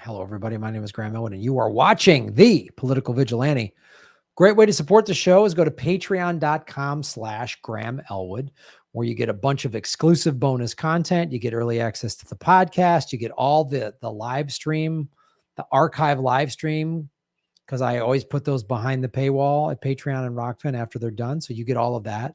Hello, everybody. My name is Graham Elwood, and you are watching The Political Vigilante. Great way to support the show is go to patreon.com/Graham Elwood, where you get a bunch of exclusive bonus content. You get early access to the podcast. You get all the live stream, the archive live stream, because I always put those behind the paywall at Patreon and Rockfin after they're done. So you get all of that.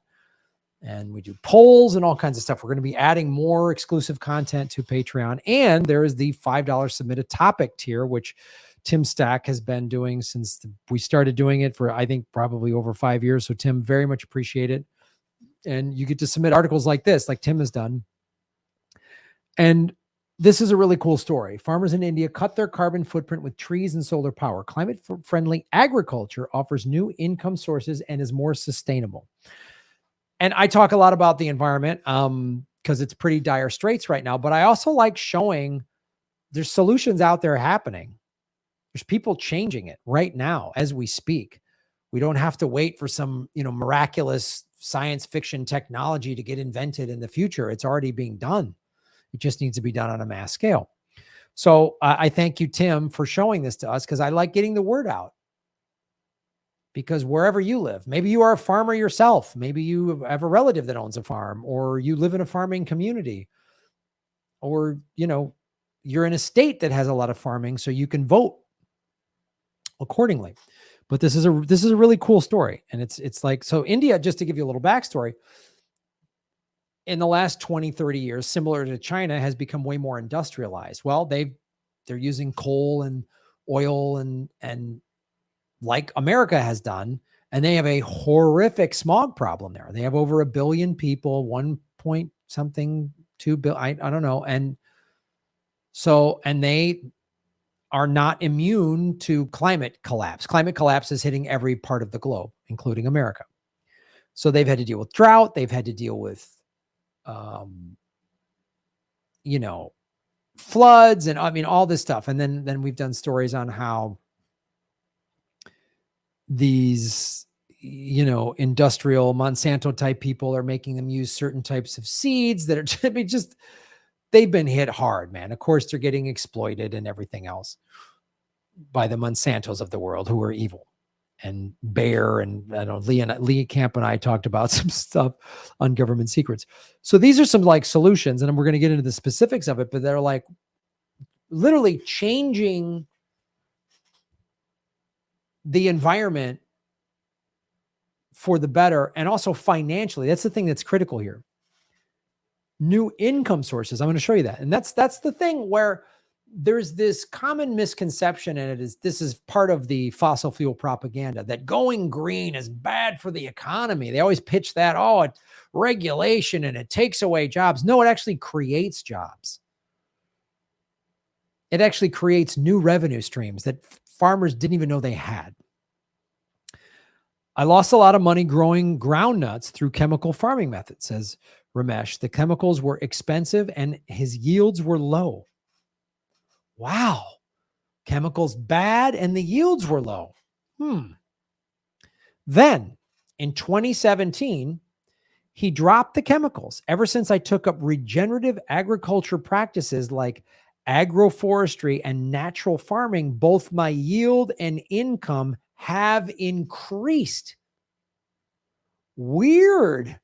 And we do polls and all kinds of stuff. We're going to be adding more exclusive content to Patreon. And there is the $5 submit a topic tier, which Tim Stack has been doing since we started doing it for, I think, probably over 5 years. So Tim, very much appreciate it. And you get to submit articles like this, like Tim has done. And this is a really cool story. Farmers in India cut their carbon footprint with trees and solar power. Climate-friendly agriculture offers new income sources and is more sustainable. And I talk a lot about the environment because it's pretty dire straits right now. But I also like showing there's solutions out there happening. There's people changing it right now as we speak. We don't have to wait for some, miraculous science fiction technology to get invented in the future. It's already being done. It just needs to be done on a mass scale. So I thank you, Tim, for showing this to us because I like getting the word out. Because wherever you live, maybe you are a farmer yourself, maybe you have a relative that owns a farm, or you live in a farming community, or, you're in a state that has a lot of farming, so you can vote accordingly. But this is a really cool story. And it's like, so India, just to give you a little backstory, in the last 20, 30 years, similar to China, has become way more industrialized. Well, they're using coal and oil and like America has done, and they have a horrific smog problem there. They have over 1 billion people, 1 point something, 2 billion, I don't know. And they are not immune to climate collapse. Climate collapse is hitting every part of the globe, including America. So they've had to deal with drought. They've had to deal with, floods and all this stuff. And then we've done stories on how these, industrial Monsanto type people are making them use certain types of seeds that are they've been hit hard, man. Of course, they're getting exploited and everything else by the Monsantos of the world who are evil. And Bayer and Lee Camp and I talked about some stuff on government secrets. So these are some solutions, and we're going to get into the specifics of it, but they're literally changing the environment for the better, and also financially. That's the thing that's critical here. New income sources. I'm going to show you that. And that's the thing where there's this common misconception, and this is part of the fossil fuel propaganda, that going green is bad for the economy. They always pitch that, it's regulation and it takes away jobs. No, it actually creates jobs. It actually creates new revenue streams that farmers didn't even know they had. I lost a lot of money growing groundnuts through chemical farming methods, says Ramesh. The chemicals were expensive and his yields were low. Wow. Chemicals bad and the yields were low. Then in 2017, he dropped the chemicals. Ever since I took up regenerative agriculture practices like agroforestry and natural farming, both my yield and income have increased. Weird.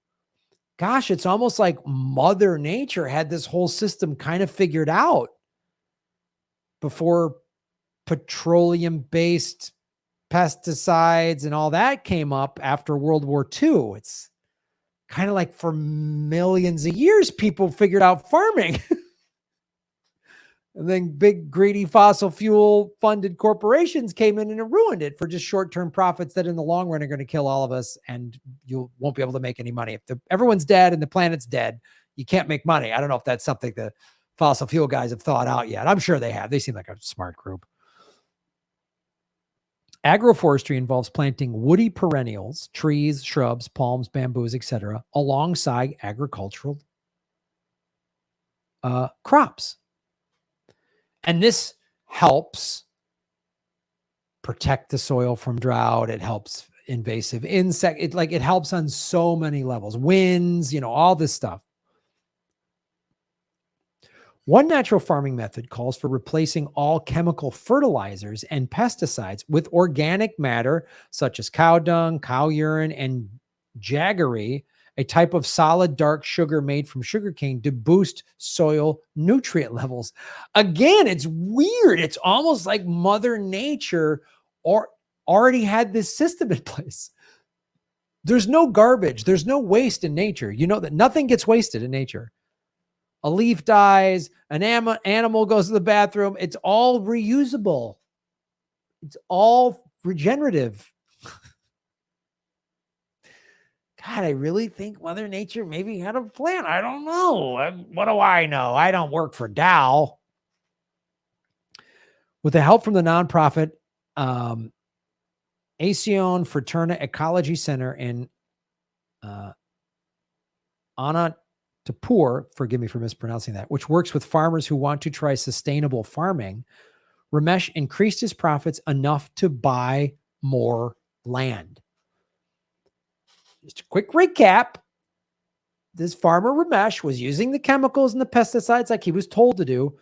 Gosh, it's almost like Mother Nature had this whole system kind of figured out before petroleum-based pesticides and all that came up after World War II. It's kind of like for millions of years, people figured out farming. And then big, greedy fossil fuel funded corporations came in and ruined it for just short-term profits that in the long run are going to kill all of us, and you won't be able to make any money. If everyone's dead and the planet's dead, you can't make money. I don't know if that's something the fossil fuel guys have thought out yet. I'm sure they have. They seem like a smart group. Agroforestry involves planting woody perennials, trees, shrubs, palms, bamboos, etc., alongside agricultural crops. And this helps protect the soil from drought. It helps invasive insect. It helps on so many levels. Winds, all this stuff. One natural farming method calls for replacing all chemical fertilizers and pesticides with organic matter such as cow dung, cow urine, and jaggery, a type of solid dark sugar made from sugarcane to boost soil nutrient levels. Again, it's weird. It's almost like Mother Nature or already had this system in place. There's no garbage. There's no waste in nature. You know that nothing gets wasted in nature. A leaf dies, an animal goes to the bathroom. It's all reusable. It's all regenerative. God, I really think Mother Nature maybe had a plan. I don't know. What do I know? I don't work for Dow. With the help from the nonprofit Asion Fraterna Ecology Center in Anantapur, forgive me for mispronouncing that, which works with farmers who want to try sustainable farming, Ramesh increased his profits enough to buy more land. Just a quick recap. This farmer Ramesh was using the chemicals and the pesticides like he was told to do,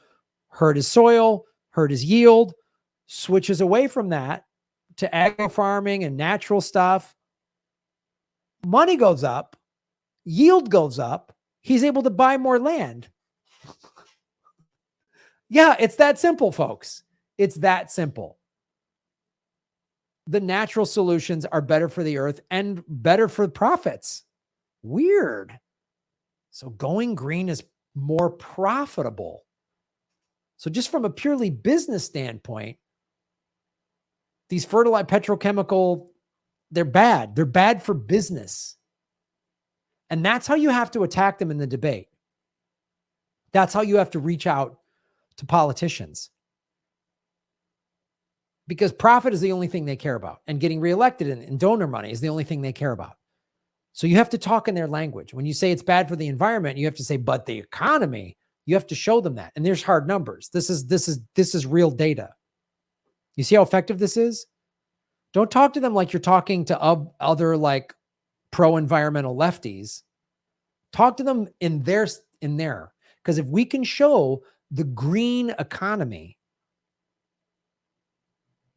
hurt his soil, hurt his yield, switches away from that to agro farming and natural stuff. Money goes up, yield goes up, he's able to buy more land. Yeah, it's that simple, folks. It's that simple. The natural solutions are better for the earth and better for profits. Weird. So going green is more profitable. So just from a purely business standpoint, these fertilizer petrochemical, they're bad. They're bad for business. And that's how you have to attack them in the debate. That's how you have to reach out to politicians. Because profit is the only thing they care about. And getting reelected and donor money is the only thing they care about. So you have to talk in their language. When you say it's bad for the environment, you have to say, but the economy, you have to show them that. And there's hard numbers. This is real data. You see how effective this is? Don't talk to them like you're talking to other like pro-environmental lefties. Talk to them in there. Because if we can show the green economy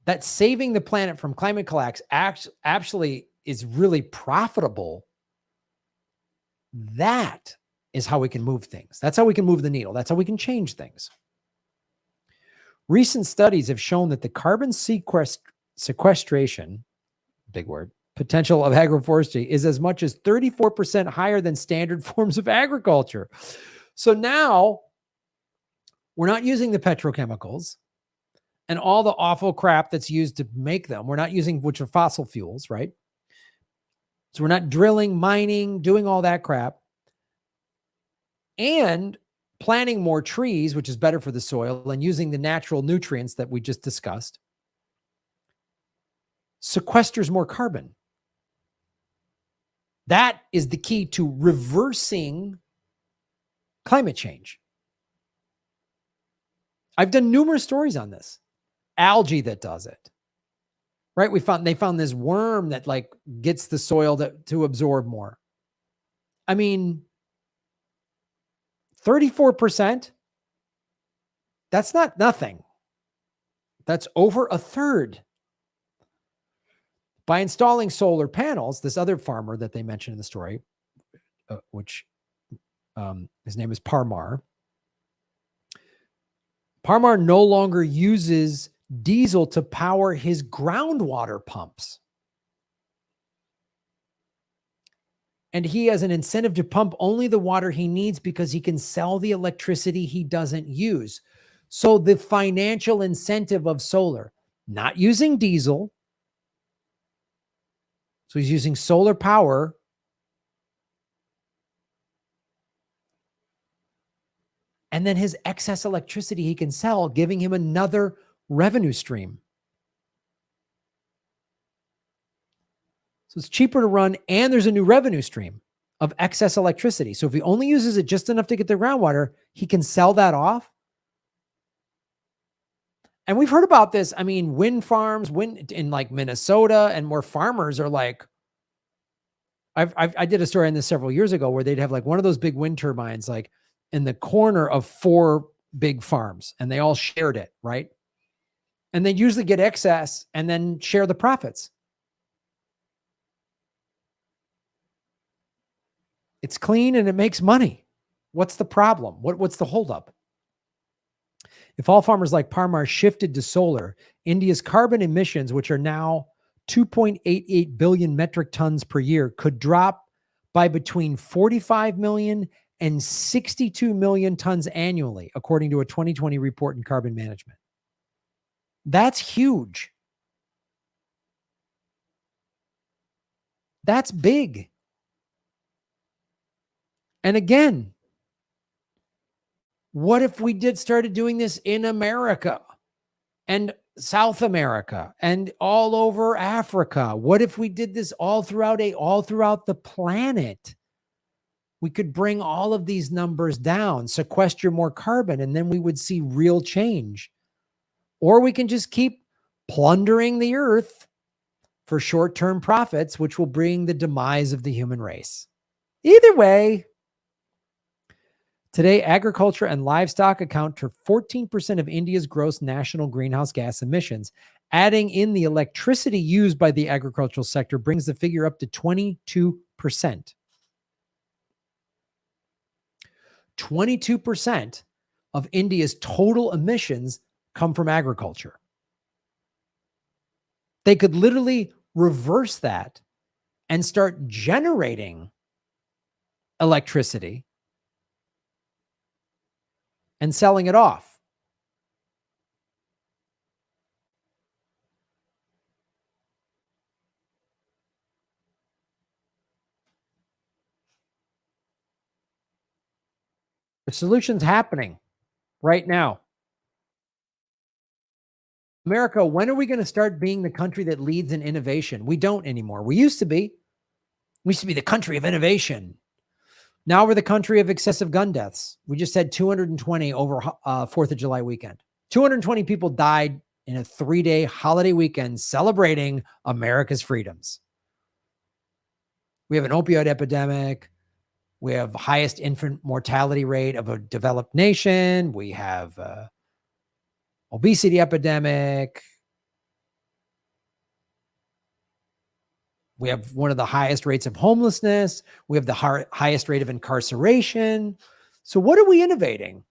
that saving the planet from climate collapse actually is really profitable, that is how we can move things. That's how we can move the needle. That's how we can change things. Recent studies have shown that the carbon sequestration, big word, potential of agroforestry is as much as 34% higher than standard forms of agriculture. So now we're not using the petrochemicals and all the awful crap that's used to make them. We're not using, which are fossil fuels, right? So we're not drilling, mining, doing all that crap. And planting more trees, which is better for the soil, and using the natural nutrients that we just discussed, sequesters more carbon. That is the key to reversing climate change. I've done numerous stories on this. Algae that does it, right? They found this worm that like gets the soil to absorb more. I mean, 34%, that's not nothing. That's over a third. By installing solar panels, this other farmer that they mentioned in the story, which his name is Parmar no longer uses diesel to power his groundwater pumps. And he has an incentive to pump only the water he needs because he can sell the electricity he doesn't use. So the financial incentive of solar, not using diesel. So he's using solar power. And then his excess electricity he can sell, giving him another revenue stream. So it's cheaper to run, and there's a new revenue stream of excess electricity. So if he only uses it just enough to get the groundwater, he can sell that off. And we've heard about this. I mean, wind farms, in like Minnesota, and where farmers are like, I did a story on this several years ago where they'd have like one of those big wind turbines, like in the corner of 4 big farms and they all shared it, right? And they usually get excess and then share the profits. It's clean and it makes money. What's the problem? What's the holdup? If all farmers like Parmar shifted to solar, India's carbon emissions, which are now 2.88 billion metric tons per year, could drop by between 45 million and 62 million tons annually, according to a 2020 report in carbon management. That's huge. That's big. And again, what if we started doing this in America and South America and all over Africa? What if we did this all throughout the planet? We could bring all of these numbers down, sequester more carbon, and then we would see real change. Or we can just keep plundering the earth for short-term profits, which will bring the demise of the human race. Either way, today, agriculture and livestock account for 14% of India's gross national greenhouse gas emissions. Adding in the electricity used by the agricultural sector brings the figure up to 22%. 22% of India's total emissions come from agriculture. They could literally reverse that and start generating electricity and selling it off. The solution's happening right now. America, when are we going to start being the country that leads in innovation? We don't anymore. We used to be. We used to be the country of innovation. Now we're the country of excessive gun deaths. We just had 220 over 4th of July weekend. 220 people died in a 3-day holiday weekend celebrating America's freedoms. We have an opioid epidemic. We have the highest infant mortality rate of a developed nation. We have obesity epidemic. We have one of the highest rates of homelessness. We have the highest rate of incarceration. So what are we innovating?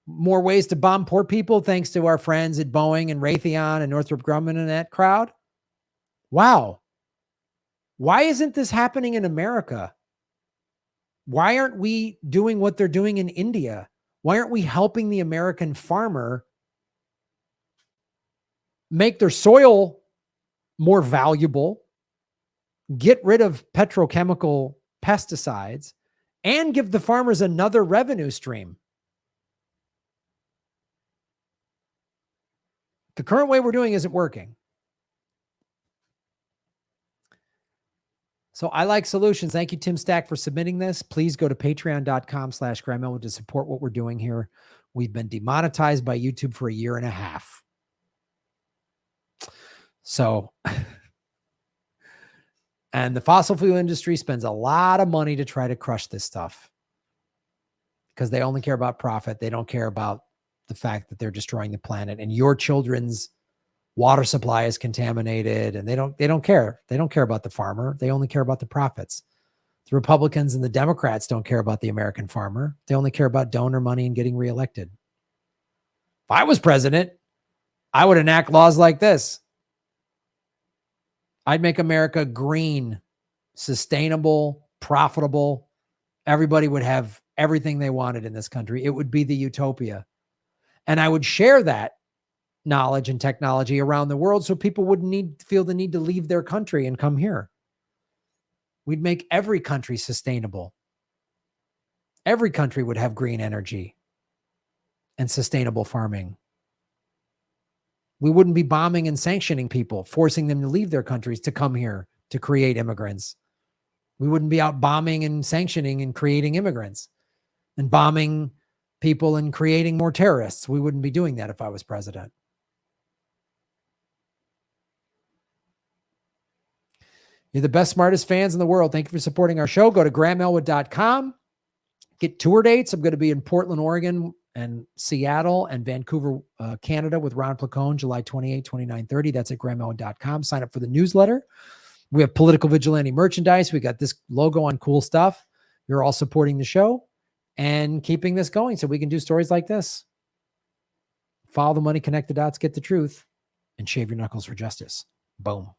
More ways to bomb poor people thanks to our friends at Boeing and Raytheon and Northrop Grumman and that crowd? Wow. Why isn't this happening in America? Why aren't we doing what they're doing in India? Why aren't we helping the American farmer make their soil more valuable, get rid of petrochemical pesticides, and give the farmers another revenue stream? The current way we're doing isn't working. So I like solutions. Thank you, Tim Stack, for submitting this. Please go to patreon.com/GrahamElwood to support what we're doing here. We've been demonetized by YouTube for 1.5 years. So, and the fossil fuel industry spends a lot of money to try to crush this stuff because they only care about profit. They don't care about the fact that they're destroying the planet and your children's water supply is contaminated, and they don't care. They don't care about the farmer. They only care about the profits. The Republicans and the Democrats don't care about the American farmer. They only care about donor money and getting reelected. If I was president, I would enact laws like this. I'd make America green, sustainable, profitable. Everybody would have everything they wanted in this country. It would be the utopia. And I would share that knowledge and technology around the world so people wouldn't feel the need to leave their country and come here. We'd make every country sustainable. Every country would have green energy and sustainable farming. We wouldn't be bombing and sanctioning people, forcing them to leave their countries to come here to create immigrants. We wouldn't be out bombing and sanctioning and creating immigrants and bombing people and creating more terrorists. We wouldn't be doing that if I was president. You're the best, smartest fans in the world. Thank you for supporting our show. Go to GrahamElwood.com. Get tour dates. I'm going to be in Portland, Oregon, and Seattle and Vancouver, Canada with Ron Placone, July 28, 29, 30. That's at grahamowen.com. Sign up for the newsletter. We have political vigilante merchandise. We got this logo on cool stuff. You're all supporting the show and keeping this going so we can do stories like this. Follow the money, connect the dots, get the truth, and shave your knuckles for justice. Boom.